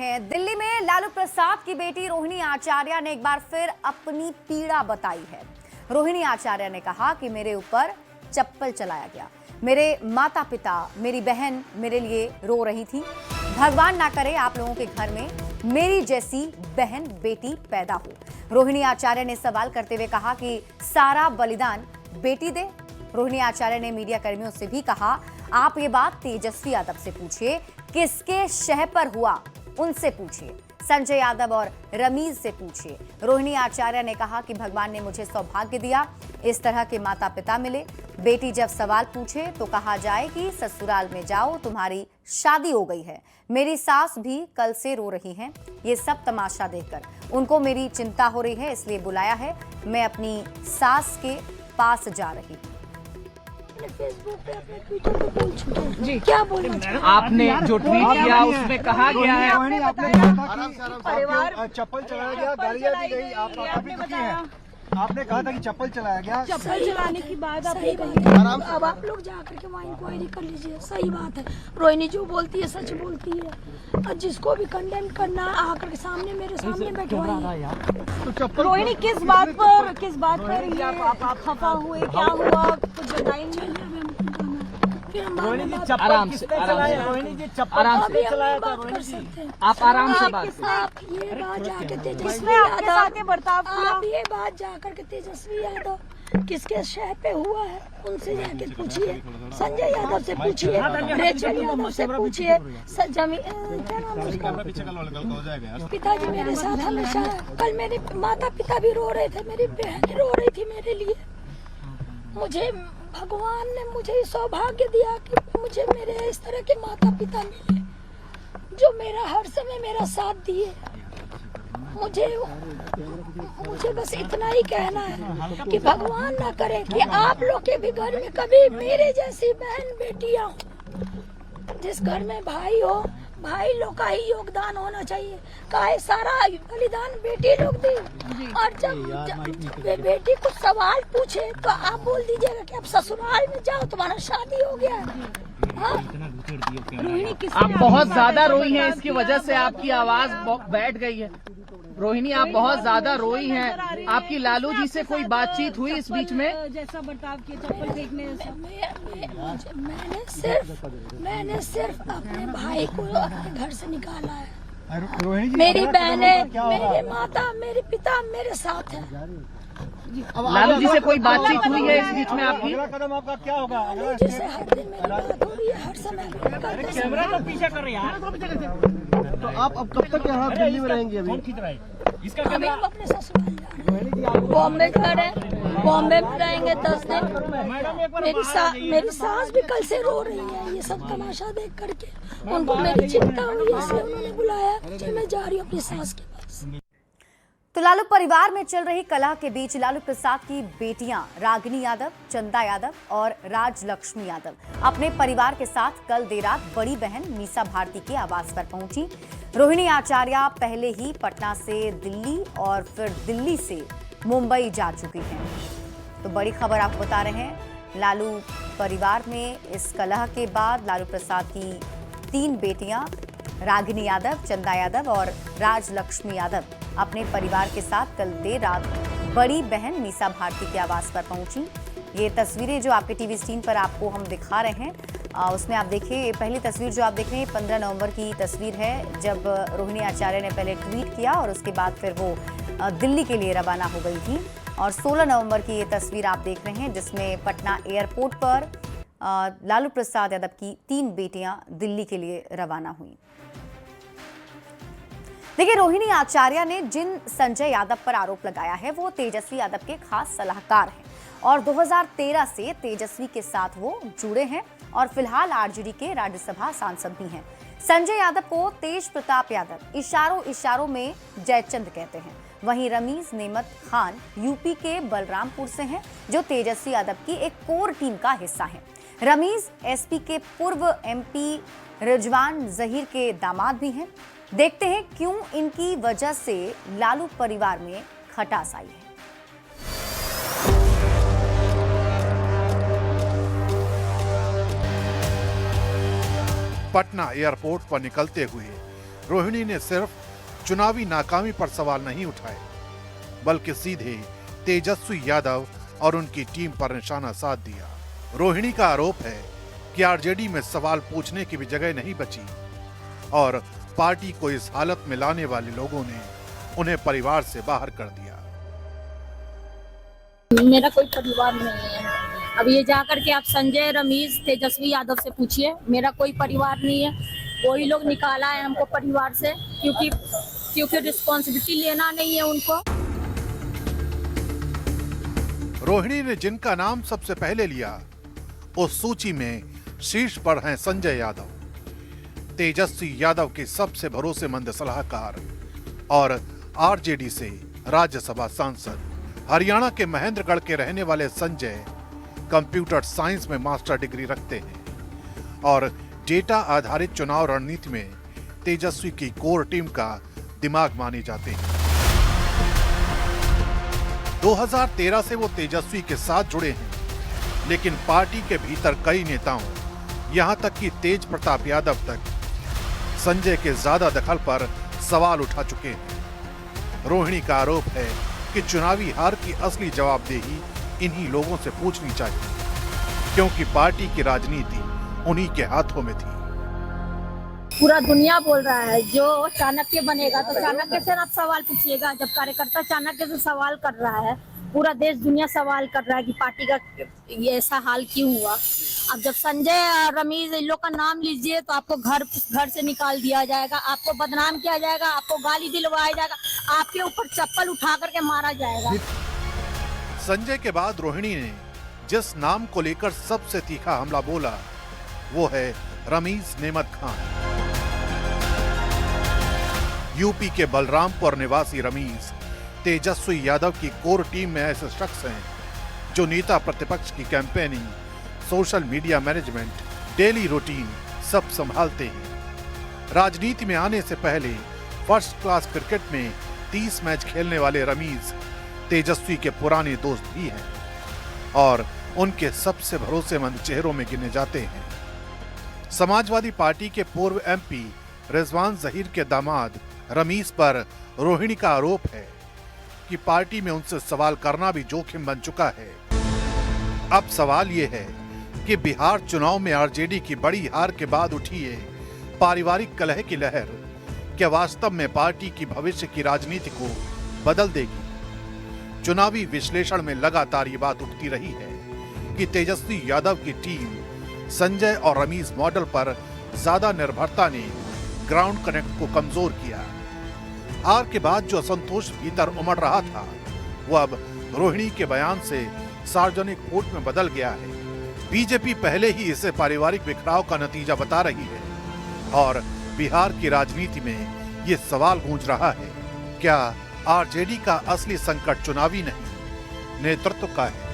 हैं। दिल्ली में लालू प्रसाद की बेटी रोहिणी आचार्य ने एक बार फिर अपनी पीड़ा बताई है। रोहिणी आचार्य ने कहा कि मेरे ऊपर चप्पल चलाया गया, मेरे माता पिता, मेरी बहन मेरे लिए रो रही थी। भगवान ना करे आप लोगों के घर में मेरी जैसी बहन बेटी पैदा हो। रोहिणी आचार्य ने सवाल करते हुए कहा कि सारा बलिदान बेटी दे। रोहिणी आचार्य ने मीडिया कर्मियों से भी कहा, आप ये बात तेजस्वी यादव से पूछिए, किसके शह पर हुआ उनसे पूछिए, संजय यादव और रमीज से पूछिए। रोहिणी आचार्य ने कहा कि भगवान ने मुझे सौभाग्य दिया, इस तरह के माता पिता मिले। बेटी जब सवाल पूछे तो कहा जाए कि ससुराल में जाओ, तुम्हारी शादी हो गई है। मेरी सास भी कल से रो रही हैं, ये सब तमाशा देखकर उनको मेरी चिंता हो रही है, इसलिए बुलाया है। मैं अपनी सास के पास जा रही हूं। फेसबुक पे अपने ट्विटर पे बोल चुके हैं जी। क्या बोलना आपने जो ट्वीट किया उसमें कहा गया है परिवार चप्पल चलाया गया, गालियां दी गई, आप काफी दुखी हैं। आपने कहा था कि चप्पल चलाया गया। चप्पल चलाने की बात आपने कही, अब आप लोग जाकर के वहाँ इंक्वायरी कर लीजिए। सही बात है, रोहिणी जो बोलती है सच बोलती है, और जिसको भी कंडेम करना आकर के सामने मेरे सामने बैठवाइए। रोहिणी किस बात पर ये आप खफा हुए, क्या हुआ, कुछ बताएंगे? रोहिणी जी चप्पल किसने चलाया? रोहिणी जी चप्पल आराम से चलाया था। रोहिणी जी आप आराम से बात। आप ये बात जाके तेजस्वी यादव बर्ताव किया, आप ये बात जाकर के तेजस्वी यादव किसके शह पे हुआ है उनसे जाके पूछिए, संजय यादव से पूछिए, रेचल यादव से पूछिए, क्या नाम उसका, पिताजी मेरे साथ हमेशा। कल मेरे माता पिता भी रो रहे थे, मेरी बहन रो रही थी मेरे लिए। मुझे भगवान ने मुझे सौभाग्य दिया कि मुझे मेरे इस तरह के माता पिता मिले जो मेरा हर समय मेरा साथ दिए। मुझे बस इतना ही कहना है कि भगवान ना करे कि आप लोग के भी घर में कभी मेरे जैसी बहन बेटियां हो। जिस घर में भाई हो, भाई लोग का ही योगदान होना चाहिए। काहे सारा बलिदान बेटी लोग दी, और जब बेटी कुछ सवाल पूछे तो आप बोल दीजिएगा कि आप ससुराल में जाओ, तुम्हारा शादी हो गया है। आप बहुत ज्यादा रोई हैं, इसकी वजह से आपकी आवाज बैठ गई है। रोहिणी आप बहुत ज्यादा रोई हैं। आपकी लालू जी से कोई बातचीत हुई इस बीच में? जैसा बर्ताव किया, चप्पल फेंकने जैसा। मैंने सिर्फ अपने भाई को अपने घर से निकाला है। मेरी बहनें, मेरे माता, मेरे पिता मेरे साथ है। लालू जी से कोई बातचीत हुई है इस बीच में आपकी? अगला कदम आपका क्या होगा? जैसे हर दिन मेरी बात हो रही है, हर समय कैमरा तो पीछे कर रही है। तो आप अब कब तक यहाँ दिल्ली में रहेंगे? अभी हम अपने ससुराल जा रहे हैं। बॉम्बे जा रहे हैं, बॉम्बे में रहेंगे 10 दिन। मेरी सास भी कल से रो रही है, ये सब तमाशा देख करके उनको मेरी चिंता हुई, इसलिए उन्होंने बुलाया कि मैं जा रही हूँ अपनी सास के पास। तो लालू परिवार में चल रही कलह के बीच लालू प्रसाद की बेटियां रागिनी यादव, चंदा यादव और राजलक्ष्मी यादव अपने परिवार के साथ कल देर रात बड़ी बहन मीसा भारती के आवास पर पहुंची। रोहिणी आचार्य पहले ही पटना से दिल्ली और फिर दिल्ली से मुंबई जा चुकी हैं। तो बड़ी खबर आपको बता रहे हैं, लालू परिवार में इस कलह के बाद लालू प्रसाद की 3 बेटियां रागिनी यादव, चंदा यादव और राजलक्ष्मी यादव अपने परिवार के साथ कल देर रात बड़ी बहन मीसा भारती के आवास पर पहुंची। ये तस्वीरें जो आपके टीवी स्क्रीन पर आपको हम दिखा रहे हैं, उसमें आप देखिए, पहली तस्वीर जो आप देख रहे हैं 15 नवंबर की तस्वीर है, जब रोहिणी आचार्य ने पहले ट्वीट किया और उसके बाद फिर वो दिल्ली के लिए रवाना हो गई थी। और 16 नवंबर की ये तस्वीर आप देख रहे हैं जिसमें पटना एयरपोर्ट पर लालू प्रसाद यादव की 3 बेटियां दिल्ली के लिए रवाना हुई। देखिए, रोहिणी आचार्य ने जिन संजय यादव पर आरोप लगाया है वो तेजस्वी यादव के खास सलाहकार हैं और 2013 से तेजस्वी के साथ वो जुड़े हैं और फिलहाल आरजेडी के राज्यसभा सांसद भी हैं। संजय यादव को तेज प्रताप यादव इशारों में जयचंद कहते हैं। वहीं रमीज नेमत खान यूपी के बलरामपुर से हैं जो तेजस्वी यादव की एक कोर टीम का हिस्सा हैं। रमीज एसपी के पूर्व एमपी रिजवान जहीर के दामाद भी हैं। देखते हैं क्यों इनकी वजह से लालू परिवार में खटास आई है। पटना एयरपोर्ट पर निकलते हुए रोहिणी ने सिर्फ चुनावी नाकामी पर सवाल नहीं उठाए, बल्कि सीधे तेजस्वी यादव और उनकी टीम पर निशाना साध दिया। रोहिणी का आरोप है कि आरजेडी में सवाल पूछने की भी जगह नहीं बची और पार्टी को इस हालत में लाने वाले लोगों ने उन्हें परिवार से बाहर कर दिया। मेरा कोई परिवार नहीं है। अब ये जाकर के आप संजय, रमेश, तेजस्वी यादव से पूछिए, मेरा कोई परिवार नहीं है। वही लोग निकाला है हमको परिवार से, क्योंकि रिस्पॉन्सिबिलिटी लेना नहीं है उनको। रोहिणी ने जिनका नाम सबसे पहले लिया, उस सूची में शीर्ष पर हैं संजय यादव, तेजस्वी यादव के सबसे भरोसेमंद सलाहकार और आरजेडी से राज्यसभा सांसद। हरियाणा के महेंद्रगढ़ के रहने वाले संजय कंप्यूटर साइंस में मास्टर डिग्री रखते हैं और डेटा आधारित चुनाव रणनीति में तेजस्वी की कोर टीम का दिमाग माने जाते हैं। 2013 से वो तेजस्वी के साथ जुड़े हैं, लेकिन पार्टी के भीतर कई नेताओं, यहां तक कि तेज प्रताप यादव तक संजय के ज्यादा दखल पर सवाल उठा चुके हैं। रोहिणी का आरोप है कि चुनावी हार की असली जवाबदेही इन्हीं लोगों से पूछनी चाहिए, क्योंकि पार्टी की राजनीति उन्हीं के हाथों में थी। पूरा दुनिया बोल रहा है जो चाणक्य बनेगा तो चाणक्य से आप सवाल पूछिएगा। जब कार्यकर्ता चाणक्य से सवाल कर रहा है, पूरा देश दुनिया सवाल कर रहा है कि पार्टी का ये ऐसा हाल क्यों हुआ। अब जब संजय और रमेश इन लोग का नाम लीजिए तो आपको घर से निकाल दिया जाएगा, आपको बदनाम किया जाएगा, आपको गाली दिलवाया जाएगा, आपके ऊपर चप्पल उठा करके मारा जाएगा। संजय के बाद रोहिणी ने जिस नाम को लेकर सबसे तीखा हमला बोला, वो है रमीज नेमत खान। यूपी के बलरामपुर निवासी रमीज तेजस्वी यादव की कोर टीम में ऐसे शख्स हैं जो नेता प्रतिपक्ष की campaigning, social media management, daily routine सब संभालते हैं। राजनीति में आने से पहले फर्स्ट क्लास क्रिकेट में 30 मैच खेलने वाले रमीज तेजस्वी के पुराने दोस्त भी हैं और उनके सबसे भरोसेमंद चेहरों में गिने जाते हैं। समाजवादी पार्टी के पूर्व एमपी रिजवान जहीर के दामाद रमीज पर रोहिणी का आरोप है कि पार्टी में उनसे सवाल करना भी जोखिम बन चुका है। अब सवाल ये है कि बिहार चुनाव में आरजेडी की बड़ी हार के बाद उठी है पारिवारिक कलह की लहर क्या वास्तव में पार्टी की भविष्य की राजनीति को बदल देगी? चुनावी विश्लेषण में लगातार ये बात उठती रही है कि तेजस्वी यादव की टीम संजय और रमीज मॉडल पर ज्यादा निर्भरता ने ग्राउंड कनेक्ट को कमजोर किया। हार के बाद जो असंतोष भीतर उमड़ रहा था, वो अब रोहिणी के बयान से सार्वजनिक वोट में बदल गया है। बीजेपी पहले ही इसे पारिवारिक बिखराव का नतीजा बता रही है और बिहार की राजनीति में ये सवाल गूंज रहा है, क्या आरजेडी का असली संकट चुनावी नहीं, नेतृत्व का है?